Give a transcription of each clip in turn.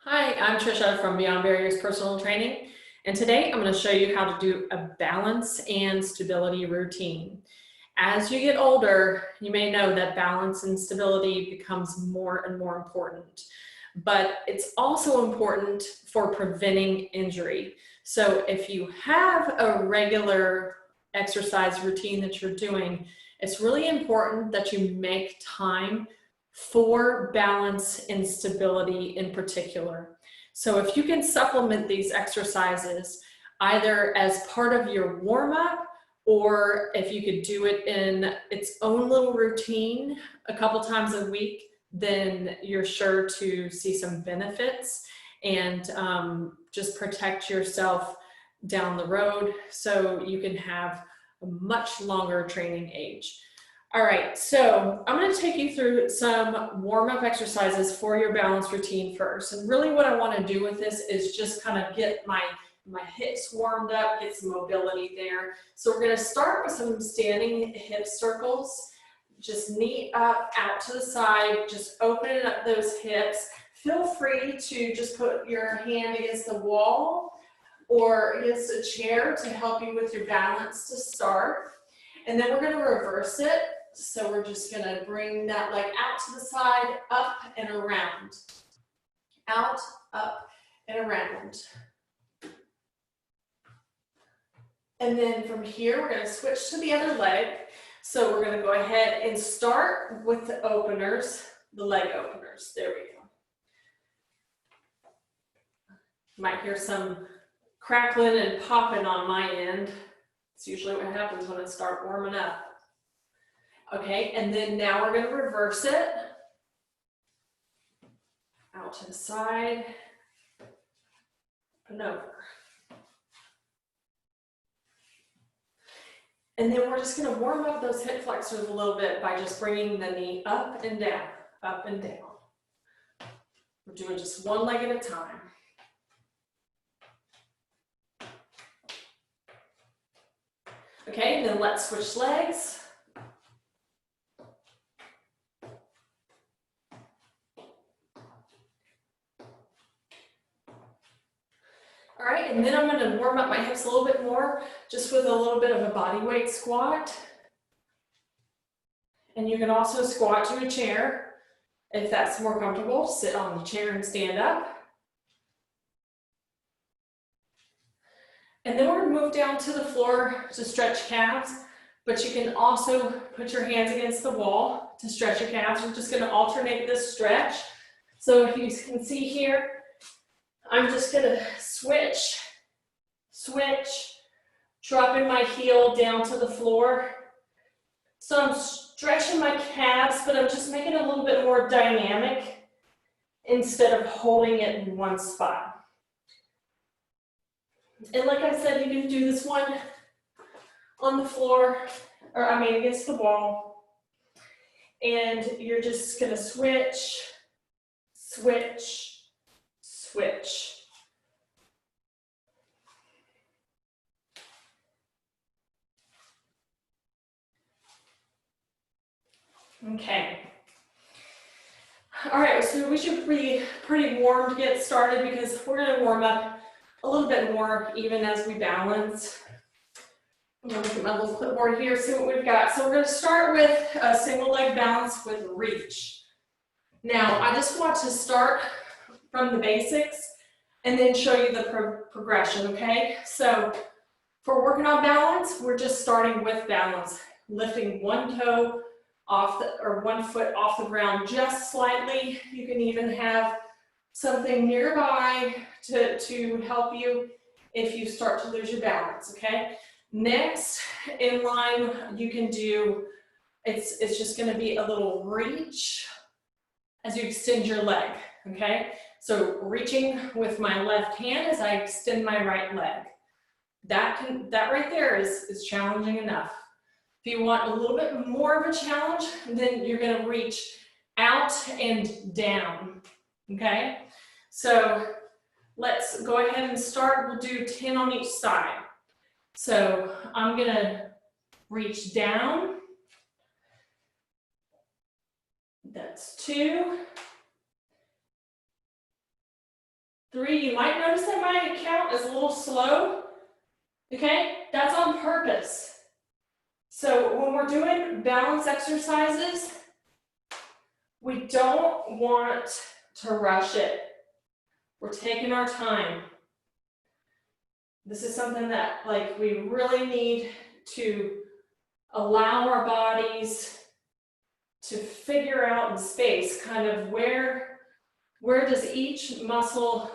Hi, I'm Trisha from Beyond Barriers Personal Training, and today I'm going to show you how to do a balance and stability routine. As you get older, you may know that balance and stability becomes more and more important, but it's also important for preventing injury. So if you have a regular exercise routine that you're doing, it's really important that you make time for balance and stability in particular. So if you can supplement these exercises either as part of your warm-up, or if you could do it in its own little routine a couple times a week, then you're sure to see some benefits and just protect yourself down the road so you can have a much longer training age. All right, so I'm going to take you through some warm-up exercises for your balance routine first. And really what I want to do with this is just kind of get my hips warmed up, get some mobility there. So we're going to start with some standing hip circles. Just knee up, out to the side, just opening up those hips. Feel free to just put your hand against the wall or against a chair to help you with your balance to start. And then we're going to reverse it. So we're just going to bring that leg out to the side, up and around. Out, up, and around. And then from here, we're going to switch to the other leg. So we're going to go ahead and start with the openers, the leg openers. There we go. You might hear some crackling and popping on my end. It's usually what happens when I start warming up. Okay, and then now we're going to reverse it. Out to the side, and over. And then we're just going to warm up those hip flexors a little bit by just bringing the knee up and down, up and down. We're doing just one leg at a time. Okay, and then let's switch legs. All right, and then I'm going to warm up my hips a little bit more, just with a little bit of a body weight squat. And you can also squat to a chair if that's more comfortable. Sit on the chair and stand up. And then we're going to move down to the floor to stretch calves, but you can also put your hands against the wall to stretch your calves. We're just going to alternate this stretch. So if you can see here, I'm just going to switch, dropping my heel down to the floor. So I'm stretching my calves, but I'm just making it a little bit more dynamic instead of holding it in one spot. And like I said, you can do this one on the floor, or I mean against the wall. And you're just going to switch. Okay. All right, so we should be pretty warm to get started because we're going to warm up a little bit more even as we balance. I'm going to look at my little clipboard here, see what we've got. So we're going to start with a single leg balance with reach. Now, I just want to start from the basics and then show you the progression, okay? So for working on balance, we're just starting with balance, lifting one toe off or 1 foot off the ground just slightly. You can even have something nearby to help you if you start to lose your balance, okay? Next, in line, you can do, it's just going to be a little reach as you extend your leg, okay? So reaching with my left hand as I extend my right leg. That right there is challenging enough. If you want a little bit more of a challenge, then you're going to reach out and down, okay? So let's go ahead and start. We'll do 10 on each side. So I'm going to reach down. That's 2. you might notice that my count is a little slow. Okay, that's on purpose. So when we're doing balance exercises, we don't want to rush it. We're taking our time. This is something that like we really need to allow our bodies to figure out in space kind of where does each muscle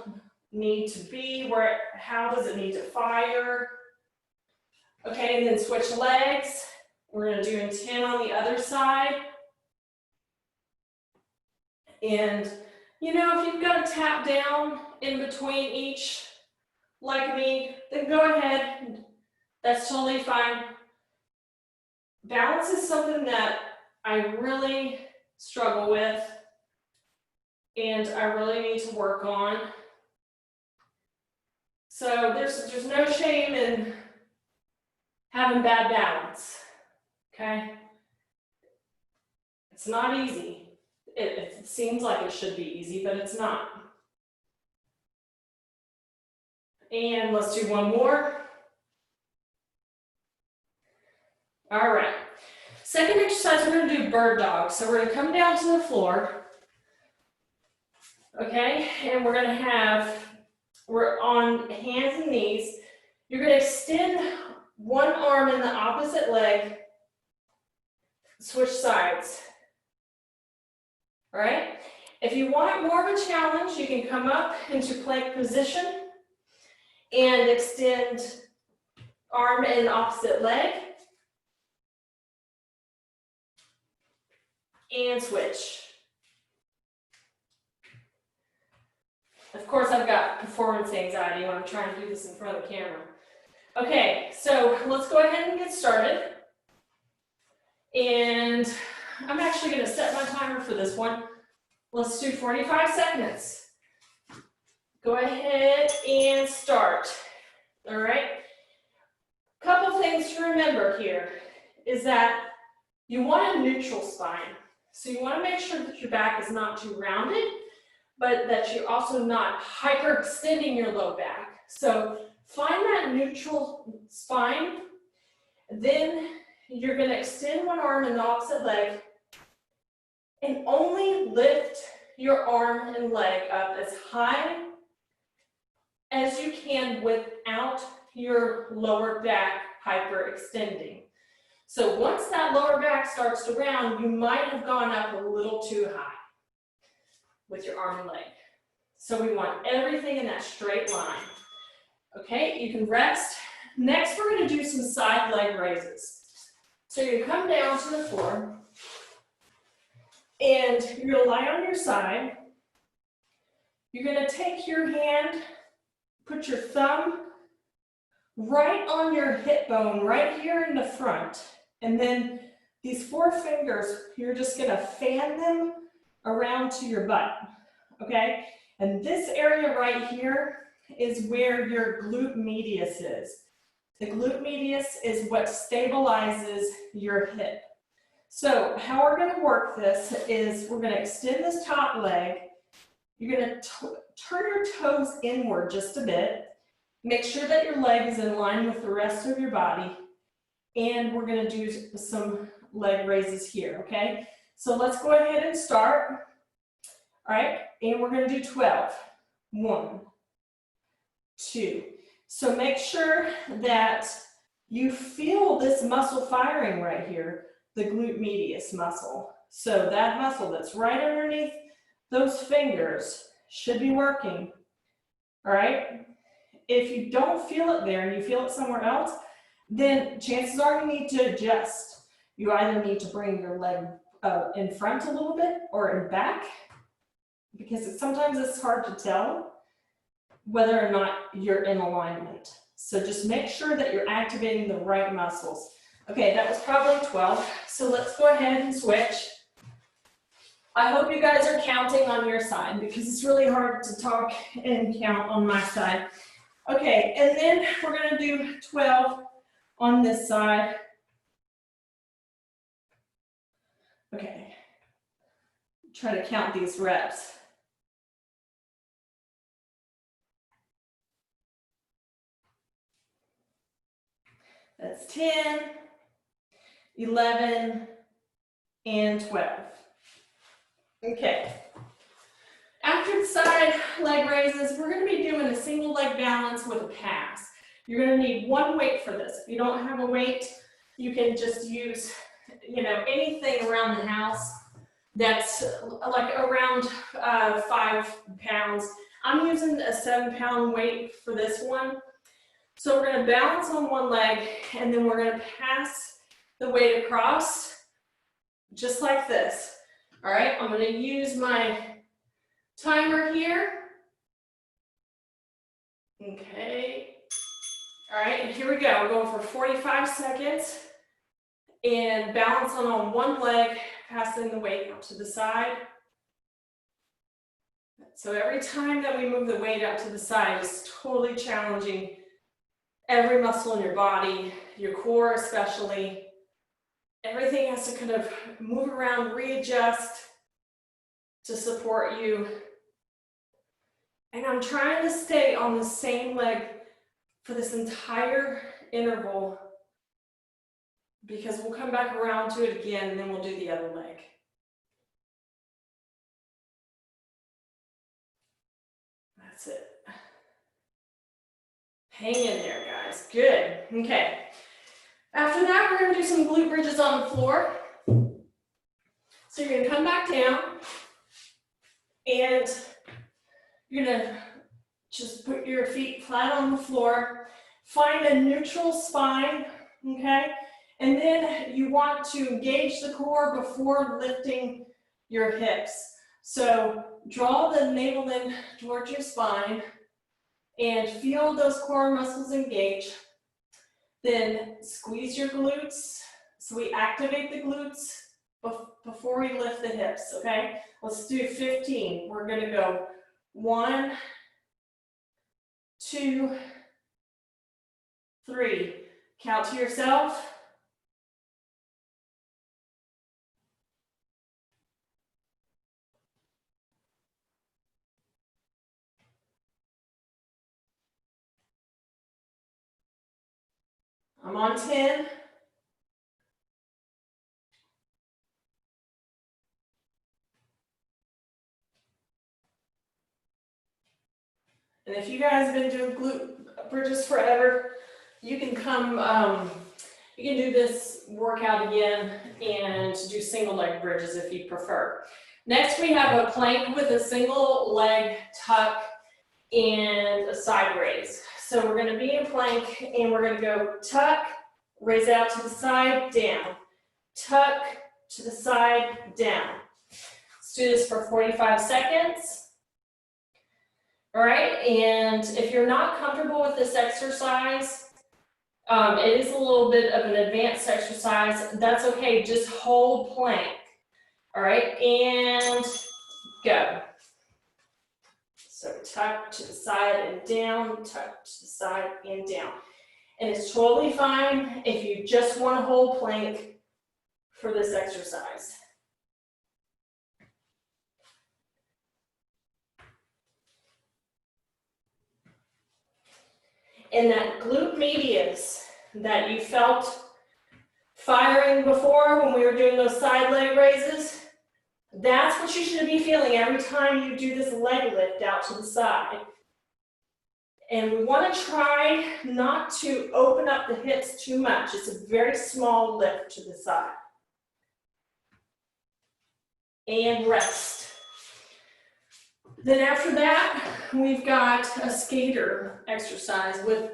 need to be, how does it need to fire. Okay, and then switch legs. We're going to do in 10 on the other side. And you know, if you've got to tap down in between each like me, then go ahead. That's totally fine. Balance is something that I really struggle with and I really need to work on. So there's no shame in having bad balance, okay? It's not easy. It seems like it should be easy, but it's not. And let's do one more. All right. Second exercise, we're going to do bird dog. So we're going to come down to the floor. Okay, and we're on hands and knees. You're going to extend one arm in the opposite leg, switch sides. All right, if you want more of a challenge, you can come up into plank position and extend arm in opposite leg and switch. Of course, I've got performance anxiety when I'm trying to do this in front of the camera. Okay, so let's go ahead and get started. And I'm actually going to set my timer for this one. Let's do 45 seconds. Go ahead and start. All right. Couple things to remember here is that you want a neutral spine. So you want to make sure that your back is not too rounded, but that you're also not hyperextending your low back. So find that neutral spine. Then you're going to extend one arm in the opposite leg and only lift your arm and leg up as high as you can without your lower back hyperextending. So once that lower back starts to round, you might have gone up a little too high with your arm and leg. So we want everything in that straight line. Okay, you can rest. Next, we're going to do some side leg raises. So you come down to the floor and you're going to lie on your side. You're going to take your hand, put your thumb right on your hip bone, right here in the front. And then these 4 fingers, you're just going to fan them around to your butt, okay? And this area right here is where your glute medius is. The glute medius is what stabilizes your hip. So how we're going to work this is we're going to extend this top leg. You're going to turn your toes inward just a bit. Make sure that your leg is in line with the rest of your body. And we're going to do some leg raises here, okay? So let's go ahead and start. All right, and we're going to do 12. 1, 2. So make sure that you feel this muscle firing right here, the glute medius muscle. So that muscle that's right underneath those fingers should be working. All right? If you don't feel it there and you feel it somewhere else, then chances are you need to adjust. You either need to bring your leg in front a little bit or in back, because sometimes it's hard to tell whether or not you're in alignment. So just make sure that you're activating the right muscles. Okay, that was probably 12. So let's go ahead and switch. I hope you guys are counting on your side because it's really hard to talk and count on my side. Okay, and then we're going to do 12 on this side. Okay, try to count these reps. That's 10, 11, and 12. Okay. After the side leg raises, we're going to be doing a single leg balance with a pass. You're going to need one weight for this. If you don't have a weight, you can just use, anything around the house that's like around 5 pounds. I'm using a 7-pound weight for this one. So we're going to balance on one leg, and then we're going to pass the weight across, just like this. All right, I'm going to use my timer here. Okay. All right, and here we go. We're going for 45 seconds and balance on one leg, passing the weight out to the side. So every time that we move the weight out to the side, it's totally challenging every muscle in your body, your core especially. Everything has to kind of move around, readjust to support you. And I'm trying to stay on the same leg for this entire interval, because we'll come back around to it again and then we'll do the other leg. That's it. Hang in there, guys. Good. Okay. After that, we're going to do some glute bridges on the floor. So you're going to come back down and you're going to just put your feet flat on the floor. Find a neutral spine, okay? And then you want to engage the core before lifting your hips. So draw the navel in towards your spine and feel those core muscles engage. Then squeeze your glutes. So we activate the glutes before we lift the hips, okay? Let's do 15. We're gonna go 1, 2, 3. Count to yourself. I'm on 10. And if you guys have been doing glute bridges forever, you can come, you can do this workout again and do single leg bridges if you prefer. Next, we have a plank with a single leg tuck and a side raise. So we're going to be in plank and we're going to go tuck, raise out to the side, down. Tuck to the side, down. Let's do this for 45 seconds. All right, and if you're not comfortable with this exercise, it is a little bit of an advanced exercise. That's okay, just hold plank. All right, and go. So tuck to the side and down, tuck to the side and down. And it's totally fine if you just want to hold plank for this exercise. And that glute medius that you felt firing before when we were doing those side leg raises, that's what you should be feeling every time you do this leg lift out to the side. And we want to try not to open up the hips too much. It's a very small lift to the side. And rest. Then after that, we've got a skater exercise with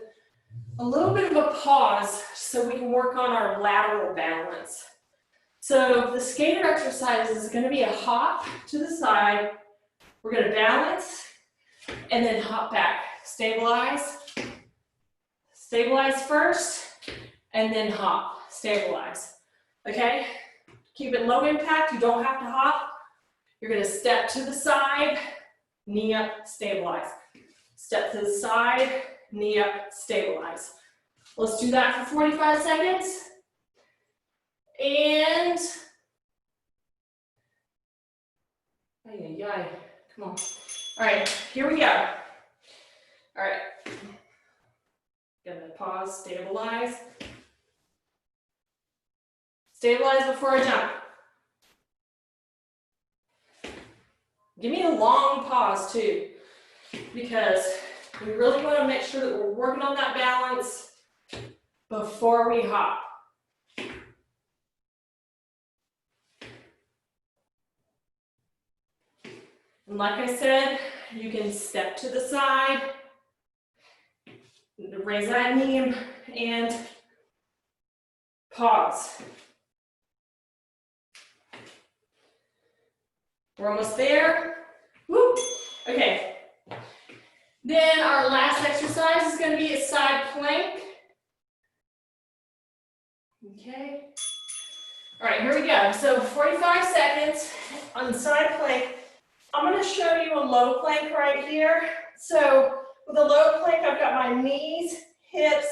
a little bit of a pause so we can work on our lateral balance. So the skater exercise is going to be a hop to the side. We're going to balance and then hop back. Stabilize. Stabilize first and then hop. Stabilize. Okay? Keep it low impact. You don't have to hop. You're going to step to the side. Knee up, stabilize. Step to the side, knee up, stabilize. Let's do that for 45 seconds. And, come on. All right, here we go. All right, gonna pause, stabilize. Stabilize before I jump. Give me a long pause too, because we really want to make sure that we're working on that balance before we hop. And like I said, you can step to the side, raise that knee and pause. We're almost there. Woo. Okay. Then our last exercise is going to be a side plank. Okay. All right, here we go. So 45 seconds on side plank. I'm going to show you a low plank right here. So with a low plank, I've got my knees, hips,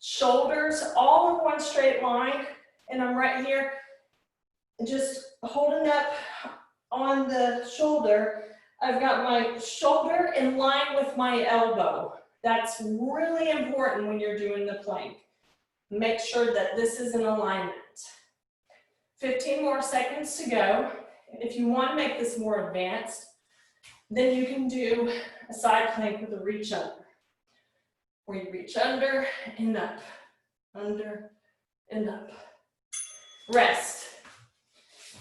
shoulders, all in one straight line. And I'm right here just holding up on the shoulder. I've got my shoulder in line with my elbow. That's really important when you're doing the plank. Make sure that this is in alignment. 15 more seconds to go. If you want to make this more advanced, then you can do a side plank with a reach under, where you reach under and up, under and up. Rest.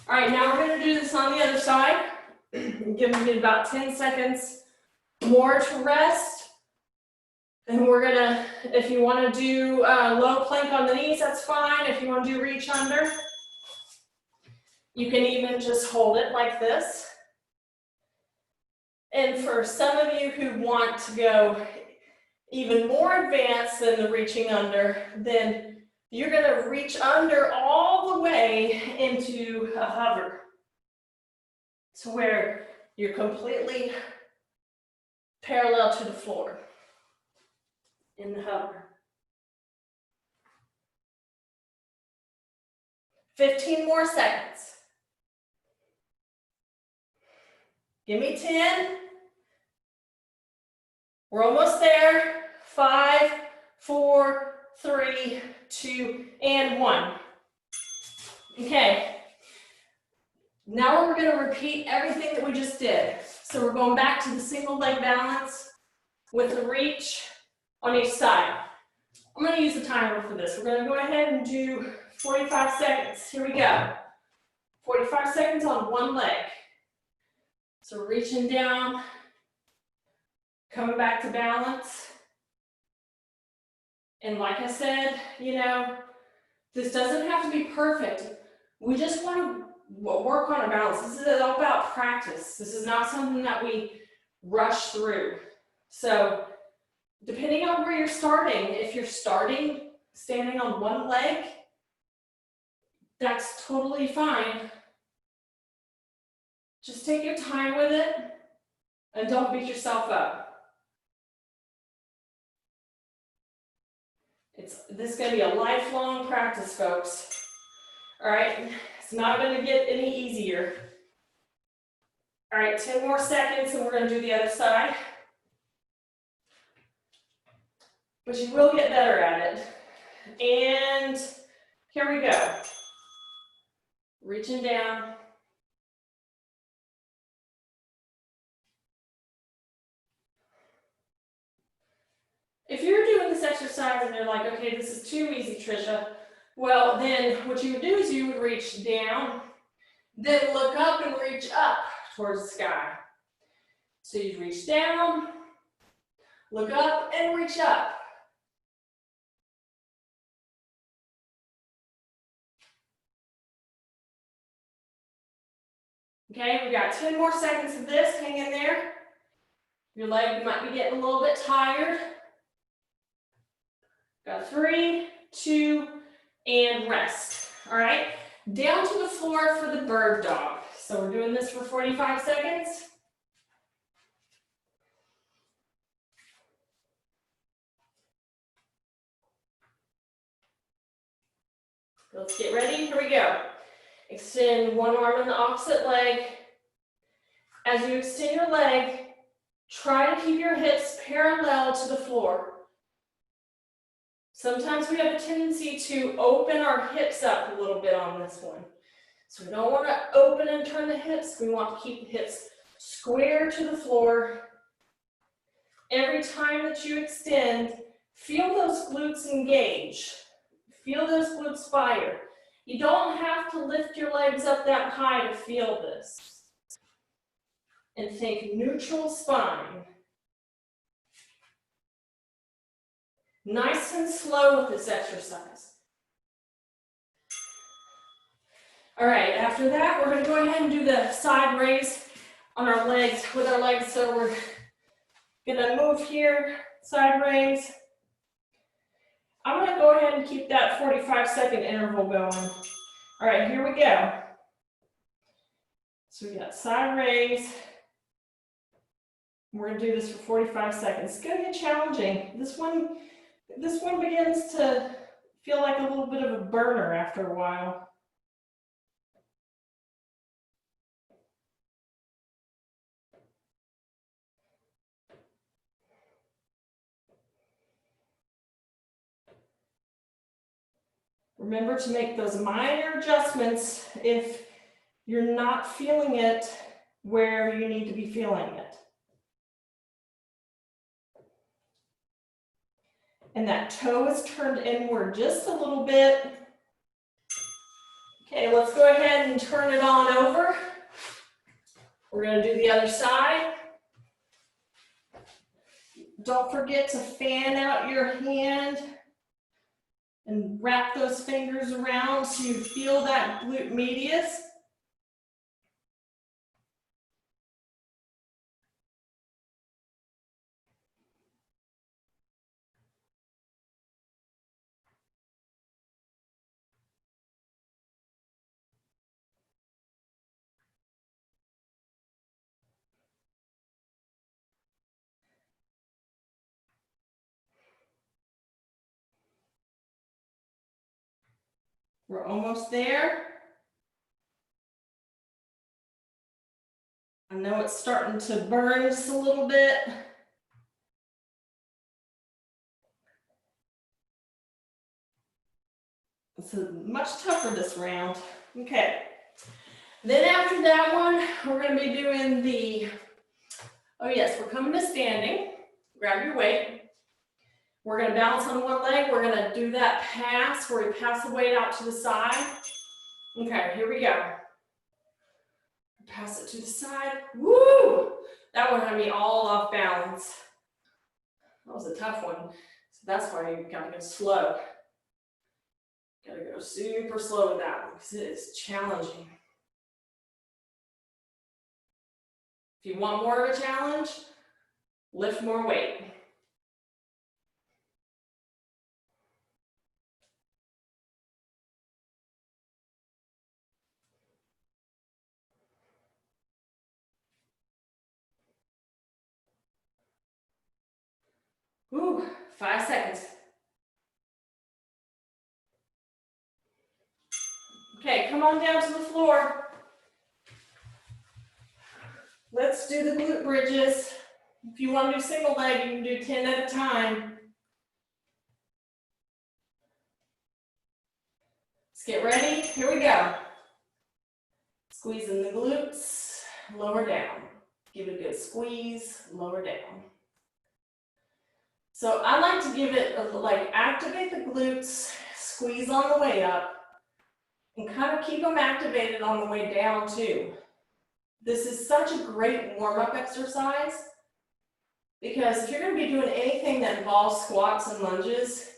All right, now we're going to do this on the other side. Give me about 10 seconds more to rest. And we're gonna, if you want to do low plank on the knees, that's fine. If you want to do reach under, you can even just hold it like this. And for some of you who want to go even more advanced than the reaching under, then you're going to reach under all the way into a hover, to where you're completely parallel to the floor in the hover. 15 more seconds. Give me 10. We're almost there. 5, 4, 3, 2, and 1. Okay. Now we're going to repeat everything that we just did. So we're going back to the single leg balance with a reach on each side. I'm going to use the timer for this. We're going to go ahead and do 45 seconds. Here we go. 45 seconds on one leg. So reaching down, coming back to balance. And like I said, you know, this doesn't have to be perfect. We just want to work on a balance. This is all about practice. This is not something that we rush through. So depending on where you're starting, if you're starting standing on one leg, that's totally fine. Just take your time with it and don't beat yourself up. This is going to be a lifelong practice, folks. All right, it's not going to get any easier. All right, 10 more seconds and we're going to do the other side. But you will get better at it. And here we go. Reaching down. If you're doing this exercise and you're like, okay, this is too easy, Trisha, well, then what you would do is you would reach down, then look up and reach up towards the sky. So you reach down, look up, and reach up. Okay, we got 10 more seconds of this. Hang in there. Your leg might be getting a little bit tired. Got 3, 2, and rest. All right, down to the floor for the bird dog. So we're doing this for 45 seconds. Let's get ready. Here we go. Extend one arm in the opposite leg. As you extend your leg, try to keep your hips parallel to the floor. Sometimes we have a tendency to open our hips up a little bit on this one. So we don't want to open and turn the hips. We want to keep the hips square to the floor. Every time that you extend, feel those glutes engage. Feel those glutes fire. You don't have to lift your legs up that high to feel this. And think neutral spine. Nice and slow with this exercise. All right, after that, we're going to go ahead and do the side raise on our legs, with our legs. So we're going to move here, side raise. I'm going to go ahead and keep that 45-second interval going. All right, here we go. So we got side raise. We're going to do this for 45 seconds. It's going to get challenging. This one begins to feel like a little bit of a burner after a while. Remember to make those minor adjustments if you're not feeling it where you need to be feeling it. And that toe is turned inward just a little bit. Okay, let's go ahead and turn it on over. We're going to do the other side. Don't forget to fan out your hand and wrap those fingers around so you feel that glute medius. We're almost there. I know it's starting to burn just a little bit. It's much tougher this round. Okay. Then after that one, we're going to be doing the, oh yes, we're coming to standing. Grab your weight. We're going to balance on one leg. We're going to do that pass where we pass the weight out to the side. Okay, here we go. Pass it to the side. Woo! That one had me all off balance. That was a tough one. So that's why you got to go slow. Got to go super slow with that one because it is challenging. If you want more of a challenge, lift more weight. Ooh, 5 seconds. Okay, come on down to the floor. Let's do the glute bridges. If you want to do single leg, you can do 10 at a time. Let's get ready. Here we go. Squeezing the glutes, lower down. Give it a good squeeze, lower down. So I like to give it activate the glutes, squeeze on the way up, and kind of keep them activated on the way down too. This is such a great warm-up exercise because if you're going to be doing anything that involves squats and lunges,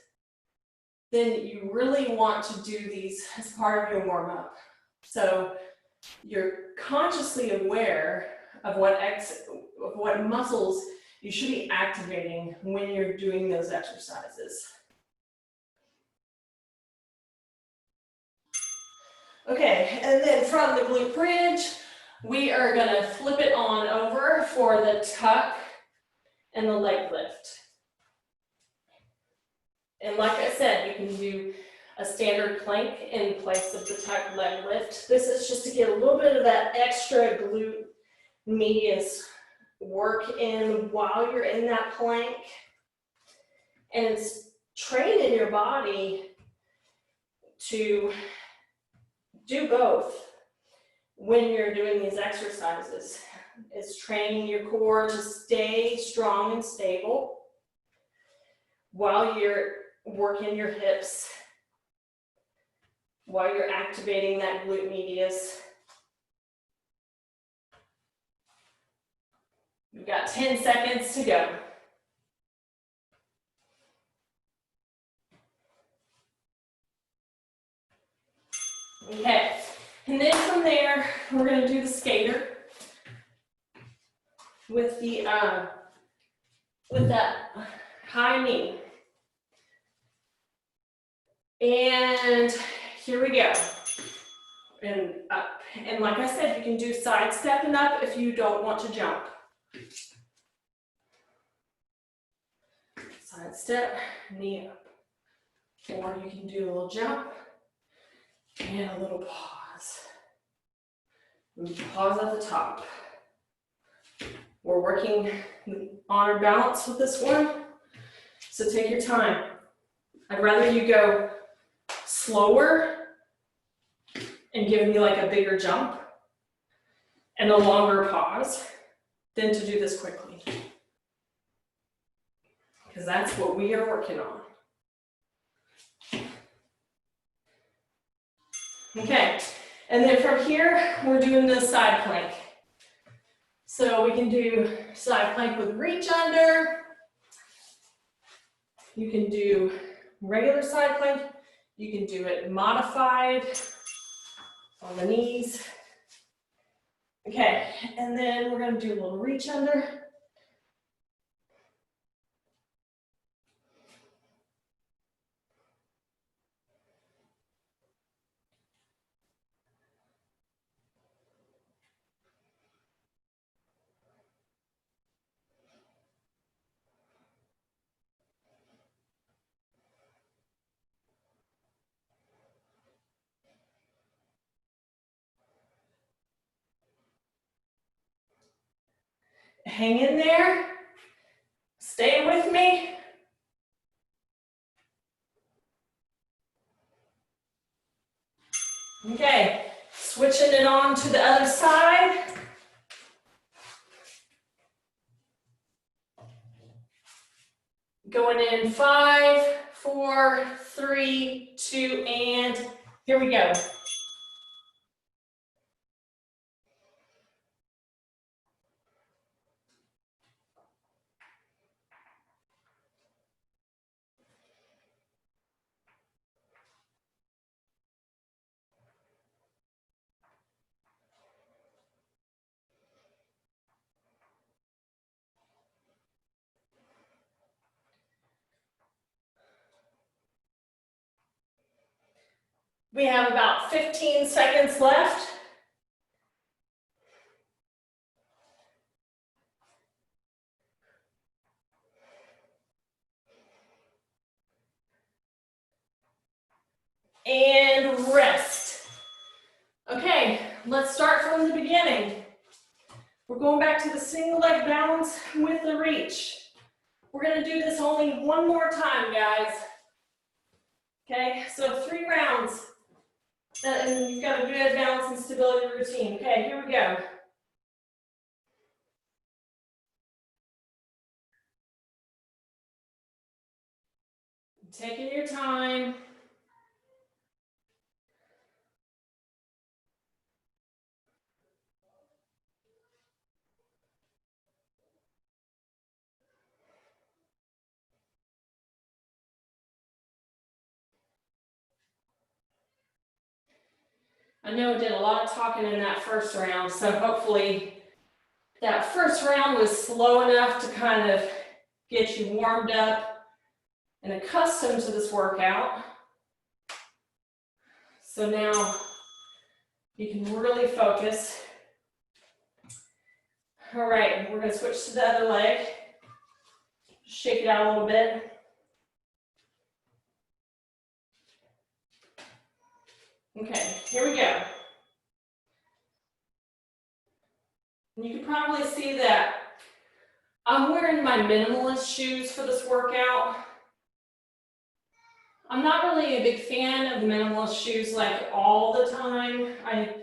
then you really want to do these as part of your warm-up. So you're consciously aware of what muscles you should be activating when you're doing those exercises. Okay, and then from the glute bridge, we are gonna flip it on over for the tuck and the leg lift. And like I said, you can do a standard plank in place of the tuck leg lift. This is just to get a little bit of that extra glute medius work in while you're in that plank. And it's training your body to do both when you're doing these exercises. It's training your core to stay strong and stable while you're working your hips, while you're activating that glute medius. You've got 10 seconds to go. Okay, and then from there, we're going to do the skater with the with that high knee. And here we go. And up. And like I said, you can do side step and up if you don't want to jump. Side step, knee up. Or you can do a little jump and a little pause. Pause at the top. We're working on our balance with this one, so take your time. I'd rather you go slower and give me like a bigger jump and a longer pause than to do this quickly. Because that's what we are working on. Okay, and then from here, we're doing the side plank. So we can do side plank with reach under. You can do regular side plank. You can do it modified on the knees. Okay, and then we're going to do a little reach under. Hang in there. Stay with me. Okay, switching it on to the other side. Going in 5, 4, 3, 2, and here we go. We have about 15 seconds left. And rest. Okay, let's start from the beginning. We're going back to the single leg balance with the reach. We're going to do this only one more time, guys. Okay, so 3 rounds. And you've got a good balance and stability routine. Okay, here we go. Taking your time. I know I did a lot of talking in that first round, so hopefully that first round was slow enough to kind of get you warmed up and accustomed to this workout. So now you can really focus. All right, we're going to switch to the other leg. Shake it out a little bit. Okay, here we go. And you can probably see that I'm wearing my minimalist shoes for this workout. I'm not really a big fan of the minimalist shoes like all the time. I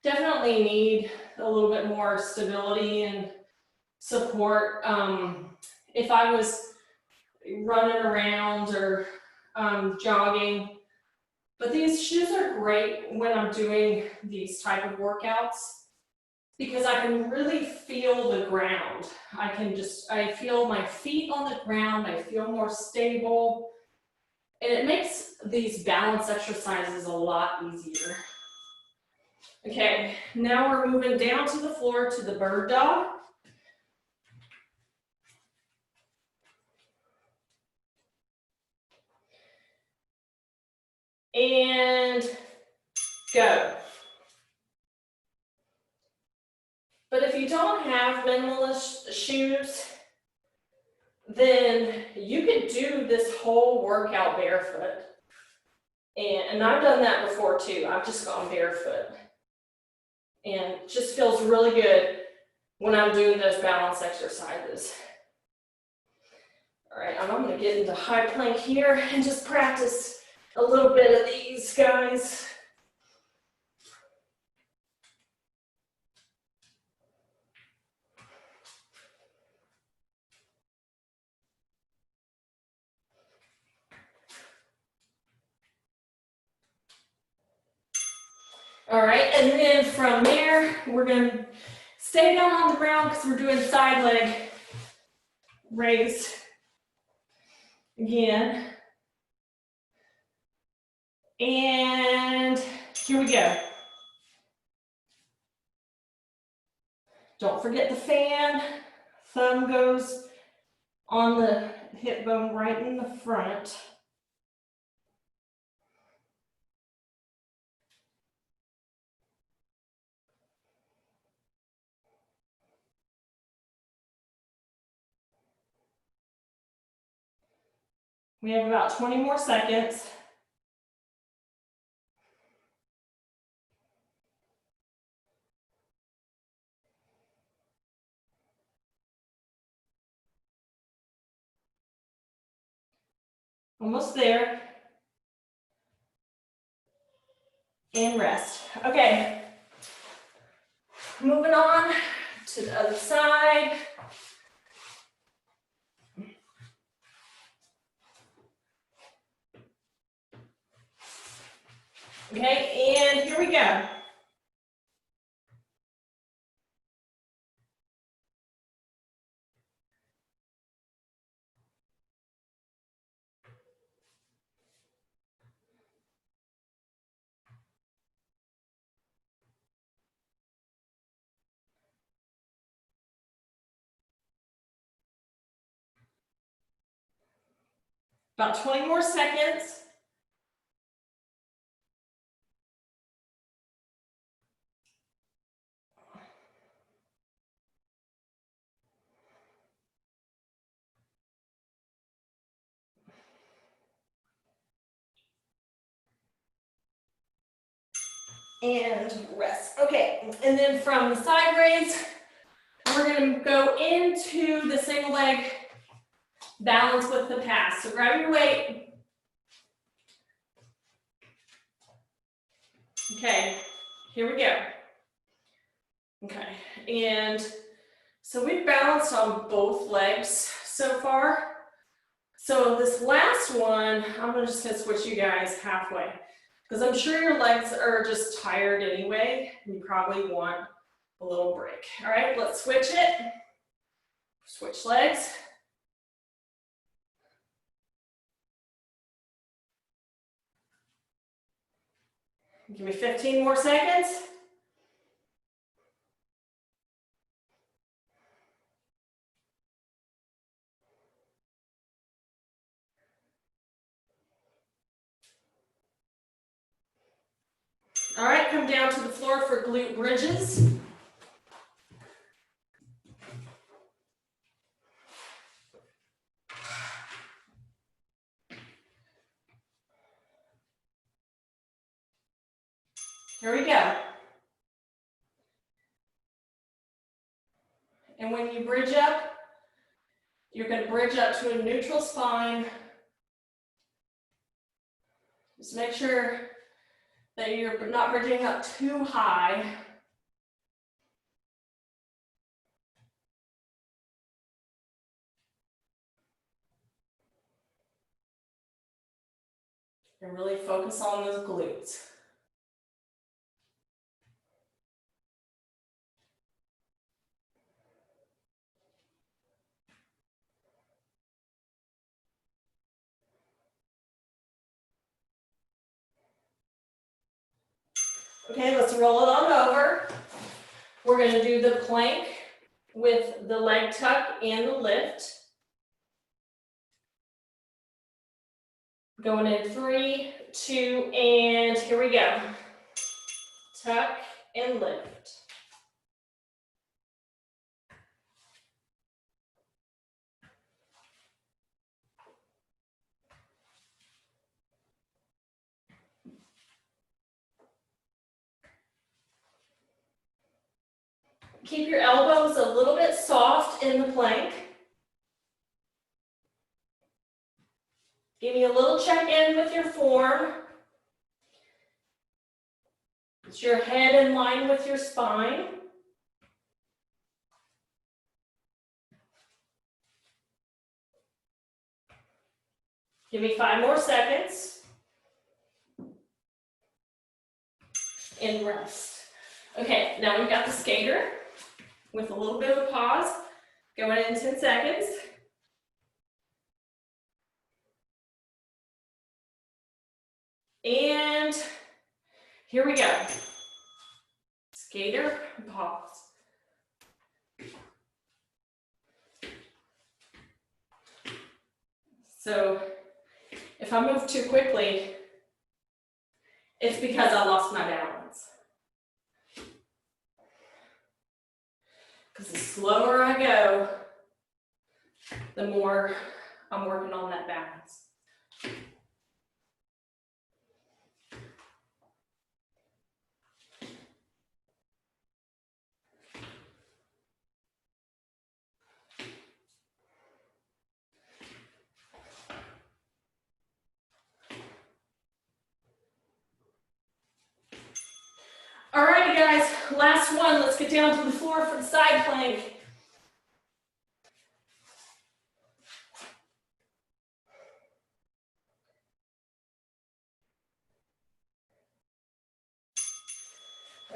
definitely need a little bit more stability and support. If I was running around or jogging, but these shoes are great when I'm doing these type of workouts because I can really feel the ground. I feel my feet on the ground, I feel more stable, and it makes these balance exercises a lot easier. Okay, now we're moving down to the floor to the bird dog. And go. But if you don't have minimalist shoes, then you could do this whole workout barefoot. And I've done that before too. I've just gone barefoot. And it just feels really good when I'm doing those balance exercises. All right, I'm gonna get into high plank here and just practice a little bit of these guys. All right, and then from there, we're gonna stay down on the ground because we're doing side leg raise again. And here we go. Don't forget the fan. Thumb goes on the hip bone right in the front. We have about 20 more seconds. Almost there. And rest. Okay. Moving on to the other side. Okay, and here we go. About 20 more seconds. And rest. Okay, and then from the side raise, we're gonna go into the single leg balance with the pass. So grab your weight. Okay, here we go. Okay, and so we've balanced on both legs so far. So this last one, I'm just gonna switch you guys halfway because I'm sure your legs are just tired anyway. You probably want a little break. All right, let's switch it. Switch legs. Give me 15 more seconds. All right, come down to the floor for glute bridges. Here we go. And when you bridge up, you're going to bridge up to a neutral spine. Just make sure that you're not bridging up too high. And really focus on those glutes. Okay, let's roll it on over. We're going to do the plank with the leg tuck and the lift. Going in 3, 2, and here we go. Tuck and lift. Keep your elbows a little bit soft in the plank. Give me a little check-in with your form. Is your head in line with your spine? Give me 5 more seconds. And rest. Okay, now we've got the skater with a little bit of a pause. Going in 10 seconds. And here we go. Skater, pause. So if I move too quickly, it's because I lost my balance. Because the slower I go, the more I'm working on that balance. Alrighty guys, last one. Let's get down to the floor for the side plank.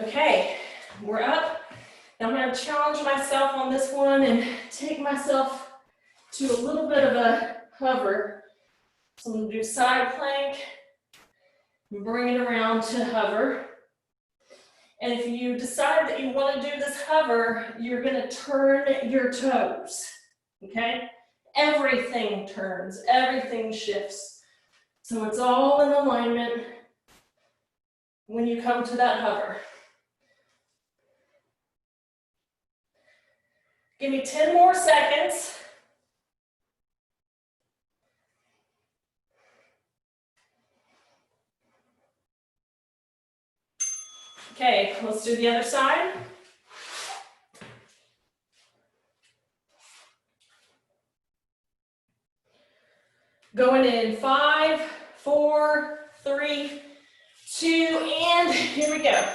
Okay, we're up. Now I'm going to challenge myself on this one and take myself to a little bit of a hover. So I'm going to do side plank and bring it around to hover. And if you decide that you want to do this hover, you're going to turn your toes, okay? Everything turns, everything shifts. So it's all in alignment when you come to that hover. Give me 10 more seconds. Okay, let's do the other side. Going in 5, 4, 3, 2, and here we go.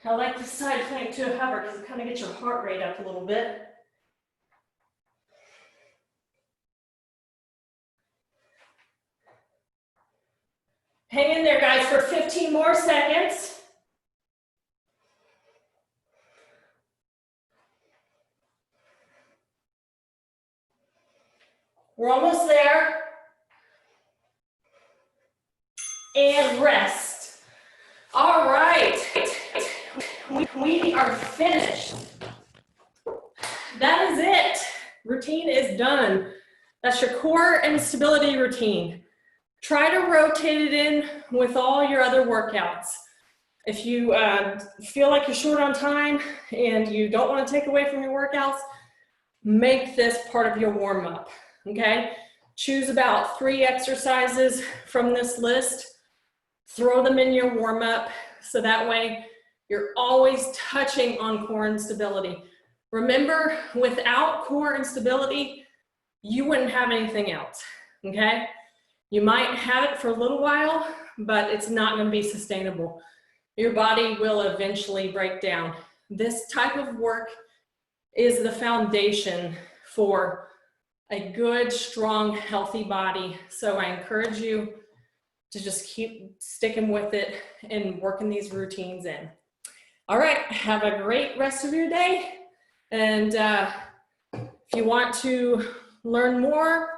I like the side plank to a hover because it kind of gets your heart rate up a little bit. Hang in there, guys, for 15 more seconds. We're almost there. And rest. All right. We are finished. That is it. Routine is done. That's your core and stability routine. Try to rotate it in with all your other workouts. If you feel like you're short on time and you don't want to take away from your workouts, make this part of your warm-up, okay? Choose about 3 exercises from this list. Throw them in your warm-up so that way you're always touching on core and stability. Remember, without core and stability, you wouldn't have anything else, okay? You might have it for a little while, but it's not going to be sustainable. Your body will eventually break down. This type of work is the foundation for a good, strong, healthy body. So I encourage you to just keep sticking with it and working these routines in. All right, have a great rest of your day. And if you want to learn more,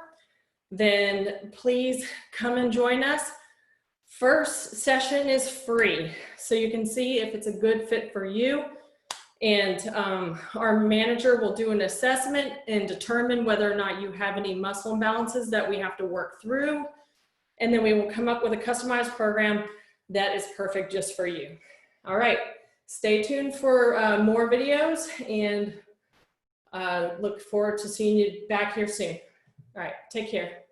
then please come and join us. First session is free, so you can see if it's a good fit for you. And our manager will do an assessment and determine whether or not you have any muscle imbalances that we have to work through. And then we will come up with a customized program that is perfect just for you. All right, stay tuned for more videos, and look forward to seeing you back here soon. All right, take care.